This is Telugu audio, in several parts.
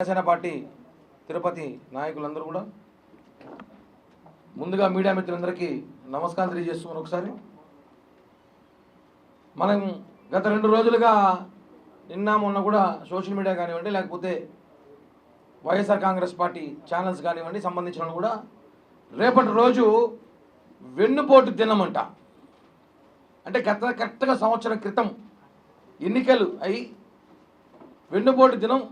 జనసేన పార్టీ తిరుపతి నాయకులందరూ కూడా ముందుగా మీడియా మిత్రులందరికీ నమస్కారం తెలియజేస్తున్నాను. ఒకసారి మనం గత 2 రోజులుగా నిన్న మొన్న కూడా సోషల్ మీడియా కానివ్వండి, లేకపోతే వైఎస్ఆర్ కాంగ్రెస్ పార్టీ ఛానల్స్ కానివ్వండి సంబంధించిన కూడా రేపటి రోజు వెన్నుపోటు దినమంట. అంటే కరెక్ట్గా సంవత్సరం క్రితం ఎన్నికలు అయి వెన్నుపోటు దినం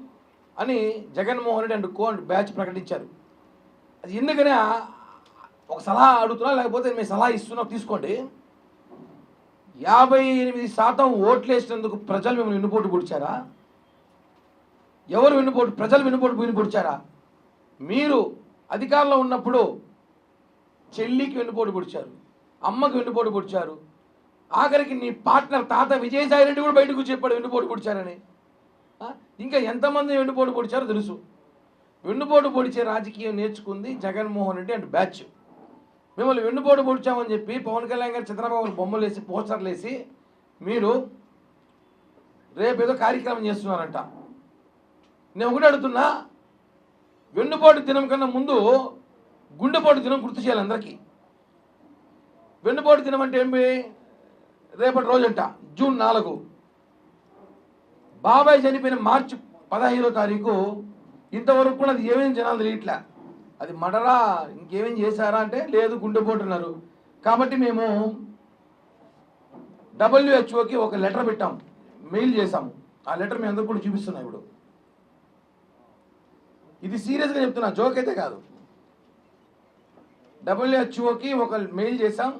అని Jaganmohan Reddy and co batch ప్రకటించారు. అది ఎందుకనే ఒక సలహా అడుగుతున్నా, లేకపోతే మీ సలహా ఇస్తున్నా తీసుకోండి. 58% ఓట్లు వేసినందుకు ప్రజలు మిమ్మల్ని వెన్నుపోటు పొడిచారా? ఎవరు వెన్నుపోటు? ప్రజలు వెన్నుపోటు పొడిచారా? మీరు అధికారంలో ఉన్నప్పుడు చెల్లికి వెన్నుపోటు పొడిచారు, అమ్మకి వెన్నుపోటు పొడిచారు, ఆఖరికి నీ పార్ట్నర్ తాత విజయసాయి రెడ్డి కూడా బయటకు చెప్పాడు వెన్నుపోటు పొడిచారని. ఇంకా ఎంతమంది వెన్నుపోటు పొడిచారో తెలుసు. వెన్నుపోటు పొడిచే రాజకీయం నేర్చుకుంది జగన్మోహన్ రెడ్డి అండ్ బ్యాచ్. మిమ్మల్ని వెన్నుపోటు పొడిచామని చెప్పి పవన్ కళ్యాణ్ గారు చంద్రబాబు బొమ్మలు వేసి పోస్టర్లు వేసి మీరు రేపేదో కార్యక్రమం చేస్తున్నారంట. నేను ఒకటి అడుగుతున్నా, వెన్నుపోటు దినం కన్నా ముందు గుండెపోటు దినం గుర్తు చేయాలి అందరికీ. వెన్నుపోటు దినం అంటే ఏమి? రేపటి రోజంట జూన్ 4. బాబాయ్ చనిపోయిన మార్చి 15వ తారీఖు ఇంతవరకు కూడా అది ఏమేమి జనాలు తెలియట్లే. అది మర్డరా ఇంకేమేం చేశారా అంటే లేదు గుండెపోటు అన్నారు. కాబట్టి మేము WHO ఒక లెటర్ పెట్టాం, మెయిల్ చేశాము. ఆ లెటర్ మేము అందరూ కూడా చూపిస్తున్నాం. ఇప్పుడు ఇది సీరియస్గా చెప్తున్నా, జోక్ అయితే కాదు. WHO ఒక మెయిల్ చేశాం,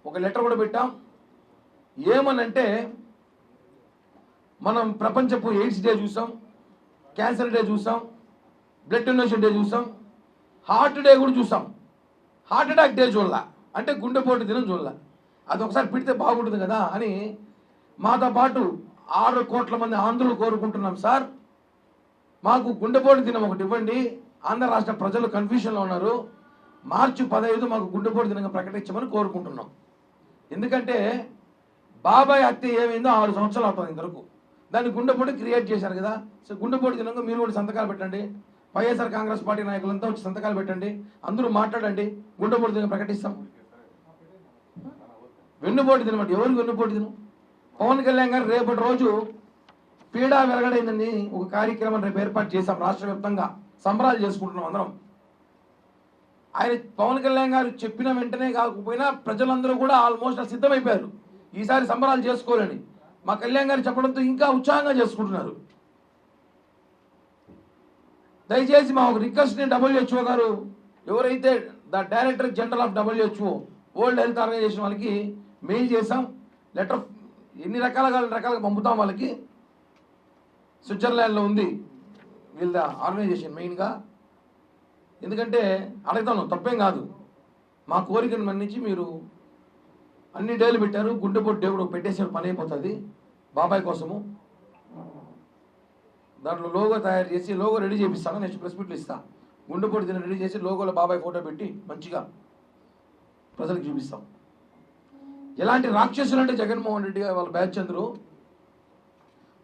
ఒక లెటర్ కూడా పెట్టాం. ఏమనంటే మనం ప్రపంచపు ఎయిడ్స్ డే చూసాం, క్యాన్సర్ డే చూసాం, బ్లడ్ డొనేషన్ డే చూసాం, హార్ట్ డే కూడా చూసాం. హార్ట్ అటాక్ డే చూడాల, అంటే గుండెపోటు దినం చూడాల. అది ఒకసారి పెడితే బాగుంటుంది కదా అని మాతో పాటు 6 కోట్ల మంది ఆంధ్రులు కోరుకుంటున్నాం. సార్ మాకు గుండెపోటు దినం ఒకటి ఇవ్వండి, ఆంధ్ర రాష్ట్ర ప్రజలు కన్ఫ్యూషన్లో ఉన్నారు, మార్చి 15 మాకు గుండెపోటు దినంగా ప్రకటించమని కోరుకుంటున్నాం. ఎందుకంటే బాబాయ్ హత్య ఏమైందో 6 సంవత్సరాలు అవుతుంది ఇంతవరకు. దాన్ని గుండెపోటు క్రియేట్ చేశారు కదా. సో గుండెపోటు దినంగా మీరు కూడా సంతకాలు పెట్టండి, వైఎస్ఆర్ కాంగ్రెస్ పార్టీ నాయకులంతా వచ్చి సంతకాలు పెట్టండి, అందరూ మాట్లాడండి, గుండెపోటు దినం ప్రకటిస్తాం. వెన్నుపోటు దినం అంటే ఎవరికి వెన్నుపోటు దినం? పవన్ కళ్యాణ్ గారు రేపటి రోజు పీడా వెలగడైందని ఒక కార్యక్రమం రేపు ఏర్పాటు చేశాం. రాష్ట్ర వ్యాప్తంగా సంబరాలు చేసుకుంటున్నాం అందరం. ఆయన పవన్ కళ్యాణ్ గారు చెప్పిన వెంటనే కాకపోయినా ప్రజలందరూ కూడా ఆల్మోస్ట్ సిద్ధమైపోయారు ఈసారి సంబరాలు చేసుకోవాలని. మా కళ్యాణ్ గారు చెప్పడంతో ఇంకా ఉత్సాహంగా చేసుకుంటున్నారు. దయచేసి మా ఒక రిక్వెస్ట్ని WHO గారు, ఎవరైతే director general of WHO world health organization వాళ్ళకి మెయిల్ చేసాం. లెటర్ ఎన్ని రకాలుగా పంపుతాం వాళ్ళకి. స్విట్జర్లాండ్లో ఉంది వీళ్ళ ఆర్గనైజేషన్ మెయిన్గా. ఎందుకంటే అడుగుతాను, తప్పేం కాదు. మా కోరికను మన్నించి మీరు అన్ని డేలు పెట్టారు, గుండెపోటు డే కూడా పెట్టేసారు, పని అయిపోతుంది బాబాయ్ కోసము. దాంట్లో లోగో తయారు చేసి లోగో రెడీ చేపిస్తాను, నెక్స్ట్ ప్రెస్ మీట్లు ఇస్తాను. గుండెపోటు దినం రెడీ చేసి లోగోలో బాబాయ్ ఫోటో పెట్టి మంచిగా ప్రజలకు చూపిస్తాం. ఎలాంటి రాక్షసులు అంటే జగన్మోహన్ రెడ్డి వాళ్ళ బ్యాచ్ అందరూ.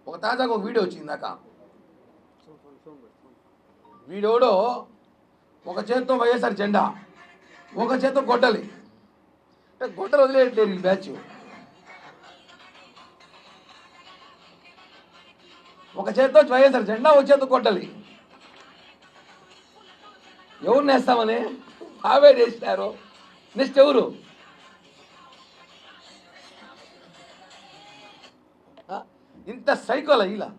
ఒక తాజాగా ఒక వీడియో వచ్చింది దాకా. వీడియోలో ఒక చేత్తో వైఎస్ఆర్ జెండా, ఒక చేత్తో గొడ్డలి. అంటే గొడ్డలు వదిలేయట్లేదు ఈ బ్యాచ్. ఒక చేత్తో వైఎస్ఆర్ జెండా, ఒక చేత్తో గొడ్డలి. ఎవరు నేస్తామని అవే వేసినారు. నెక్స్ట్ ఎవరు? ఇంత సైకోల ఇలా.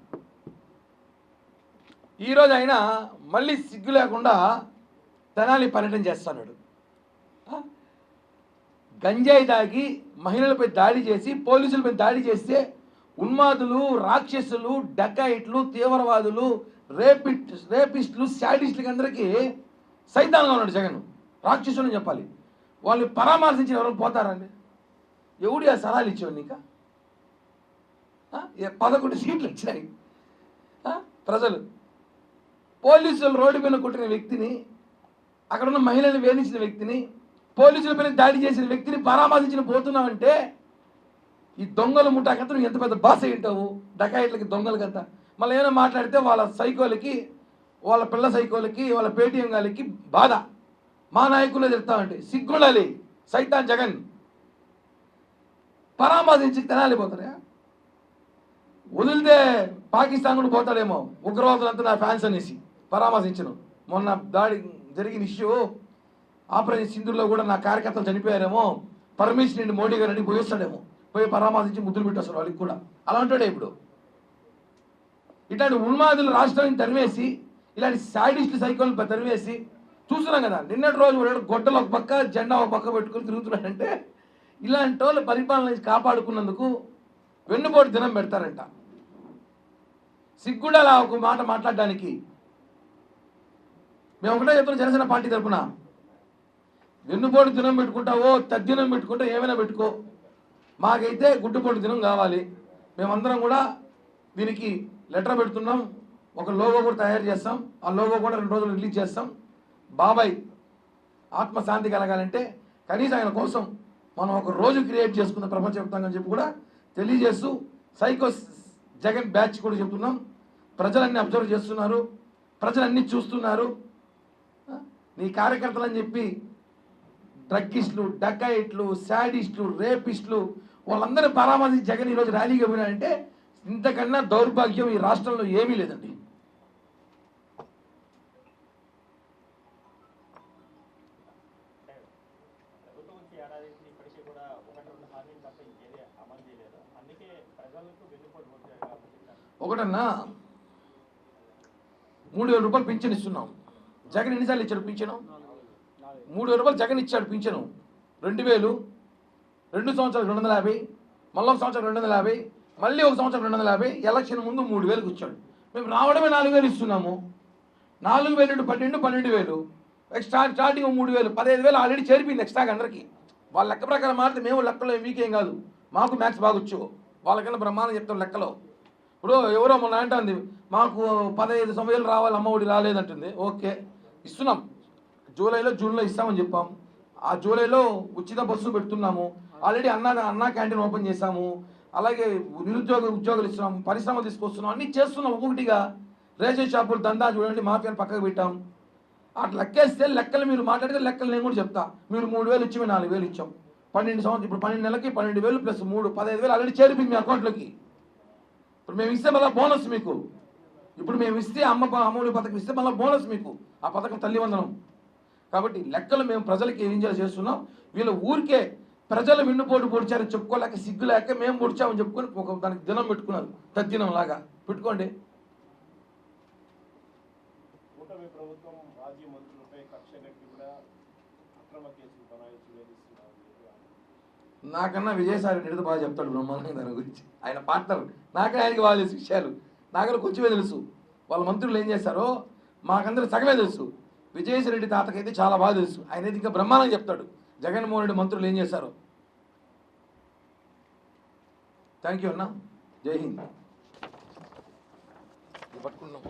ఈరోజు అయినా మళ్ళీ సిగ్గు లేకుండా తెనాలి పర్యటన చేస్తున్నాడు. గంజాయి తాగి మహిళలపై దాడి చేసి, పోలీసులపై దాడి చేస్తే ఉన్మాదులు, రాక్షసులు, డకాయిట్లు, తీవ్రవాదులు, రేపిస్టులు, శాడిస్టులకి అందరికీ సైతాన్గా ఉన్నాడు జగన్. రాక్షసులు అని చెప్పాలి. వాళ్ళని పరామర్శించిన ఎవరు పోతారండి? ఎవడు ఆ సలహాలు ఇచ్చేవాడు నీకు? 11 సీట్లు వచ్చినాయి. ప్రజలు పోలీసులు రోడ్డు మీద కొట్టిన వ్యక్తిని, అక్కడున్న మహిళలను వేధించిన వ్యక్తిని, పోలీసులపైన దాడి చేసిన వ్యక్తిని పరామర్శించిన పోతున్నామంటే ఈ దొంగల ముఠాకంతా నువ్వు ఎంత పెద్ద బాస్ అయి ఉంటావు, డకాయిట్లకి దొంగలకంతా. మళ్ళీ ఏమైనా మాట్లాడితే వాళ్ళ సైకోలకి వాళ్ళ పిల్ల సైకోలకి వాళ్ళ పేటీఎం గాలికి బాధ. మా నాయకులే చెప్తామంటే సిగ్గుండాలి. సైతాన్ జగన్ పరామర్శించి తెనాలి పోతారా? వదిలితే పాకిస్తాన్ కూడా పోతాడేమో, ఉగ్రవాదులంతా నా ఫ్యాన్స్ అనేసి పరామర్శించను. మొన్న దాడి జరిగిన ఇష్యూ ఆపరేషన్ సింధూర్లో కూడా నా కార్యకర్తలు చనిపోయారేమో, పర్మిషన్ నుండి మోడీ గారు అడిగి పోయేస్తాడేమో, పోయి పరామర్శించి ముద్దులు పెట్టేస్తాడు వాళ్ళకి కూడా. అలా ఉంటాడే ఇప్పుడు. ఇట్లాంటి ఉన్మాదులు రాష్ట్రాన్ని తరివేసి, ఇలాంటి సాడిస్ట్ సైకోలు తరివేసి చూస్తున్నాం కదా. నిన్నటి రోజు గొడ్డలు ఒక పక్క జెండా ఒక పక్క పెట్టుకుని తిరుగుతున్నాడంటే ఇలాంటి వాళ్ళు పరిపాలన కాపాడుకున్నందుకు వెన్నుపోటు దినం పెడతారంట. సిగ్గుండాలా ఒక మాట మాట్లాడడానికి? మేము ఒకటే చెప్తున్నాం జనసేన పార్టీ తరఫున, వెన్నుపోటు దినం పెట్టుకుంటావో తద్దినం పెట్టుకుంటా ఏమైనా పెట్టుకో, మాకైతే గుడ్డుపోటు దినం కావాలి. మేమందరం కూడా దీనికి లెటర్ పెడుతున్నాం, ఒక లోగో కూడా తయారు చేస్తాం. ఆ లోగో కూడా 2 రోజులు రిలీజ్ చేస్తాం. బాబాయ్ ఆత్మశాంతి కలగాలంటే కనీసం ఆయన కోసం మనం ఒక రోజు క్రియేట్ చేసుకుందాం ప్రపంచవ్యాప్తంగా అని చెప్పి కూడా తెలియజేస్తూ, సైకో జగన్ బ్యాచ్ కూడా చెప్తున్నాం. ప్రజలన్నీ అబ్జర్వ్ చేస్తున్నారు, ప్రజలన్నీ చూస్తున్నారు. నీ కార్యకర్తలు అని చెప్పి డ్రగ్గిస్టులు, డకాయిట్లు, శాడిస్టులు, రేపిస్టులు వాళ్ళందరూ పరామర్శించి జగన్ ఈరోజు ర్యాలీగా పోయినారంటే ఇంతకన్నా దౌర్భాగ్యం ఈ రాష్ట్రంలో ఏమీ లేదండి. ఒకటన్నా 3,000 రూపాయలు పింఛన్ ఇస్తున్నాం. జగన్ ఎన్నిసార్లు ఇచ్చాడు పింఛను? 3,000 రూపాయలు జగన్ ఇచ్చాడు పింఛను. 2,000, 2 సంవత్సరాలు 250, మళ్ళీ ఒక సంవత్సరం 250, మళ్ళీ ఒక సంవత్సరం 250, ఎలక్షన్ ముందు 3,000కి ఇచ్చాడు. మేము రావడమే 4,000 ఇస్తున్నాము. 4,000 నుండి 12,000, స్టార్టింగ్ 3,000, 15,000 ఆల్రెడీ చేరిపోయింది ఎక్స్ట్రాగా అందరికీ. వాళ్ళ లెక్క ప్రకారం మారితే మేము లెక్కలో వీకేం కాదు, మాకు మ్యాథ్స్ బాగొచ్చు, వాళ్ళకన్నా బ్రహ్మాండం చెప్తాం లెక్కలో. ఇప్పుడు ఎవరో మొన్న అంటుంది మాకు 15,000 రావాలి, అమ్మఒడి రాలేదంటుంది. ఓకే ఇస్తున్నాం, జూలైలో జూన్లో ఇస్తామని చెప్పాం. ఆ జూలైలో ఉచిత బస్సు పెడుతున్నాము. ఆల్రెడీ అన్నా క్యాంటీన్ ఓపెన్ చేశాము. అలాగే ఉద్యోగాలు ఇస్తున్నాం, పరిశ్రమలు తీసుకొస్తున్నాం, అన్నీ చేస్తున్నాం ఒక్కొక్కటిగా. రేషన్ షాపులు దందా చూడండి, మాఫియాని పక్కకు పెట్టాం. అట్లా లెక్కేస్తే లెక్కలు మీరు మాట్లాడితే లెక్కలు నేను కూడా చెప్తా. మీరు 3,000 ఇచ్చి మేము 4,000 ఇచ్చాం. 12 సంవత్సరం ఇప్పుడు 12 నెలలకి 12,000 ప్లస్ 3 15,000 ఆల్రెడీ చేరిపోయింది మీ అకౌంట్లోకి. ఇప్పుడు మేము ఇస్తే మళ్ళీ బోనస్ మీకు. ఇప్పుడు మేము ఇస్తే అమ్మఒడి పథకం ఇస్తే మళ్ళీ బోనస్ మీకు, ఆ పథకం తల్లి వందనం. కాబట్టి లెక్కలు మేము ప్రజలకి ఎంజాయ్ చేస్తున్నాం. వీళ్ళు ఊరికే ప్రజలు వెన్నుపోటు పొడిచారని చెప్పుకోలేక, సిగ్గు లేక మేము పొడిచామని చెప్పుకొని ఒక దానికి దినం పెట్టుకున్నారు, తద్దినం లాగా పెట్టుకోండి. నాకన్నా విజయసాయి రెడ్డి బాగా చెప్తాడు బ్రహ్మాండంగా దాని గురించి. ఆయన పార్ట్నర్, నాకే ఆయనకి బాగా తెలుసు విషయాలు. నాకన్నా కొంచెమే తెలుసు. వాళ్ళ మంత్రులు ఏం చేస్తారో మాకందరూ సగమే తెలుసు. విజయసాయి రెడ్డి తాతకైతే చాలా బాగా తెలుసు. ఆయన అయితే ఇంకా బ్రహ్మాండంగా చెప్తాడు జగన్మోహన్ రెడ్డి మంత్రులు ఏం చేశారో. థ్యాంక్ యూ అన్న, జై హింద్. పట్టుకున్నాం.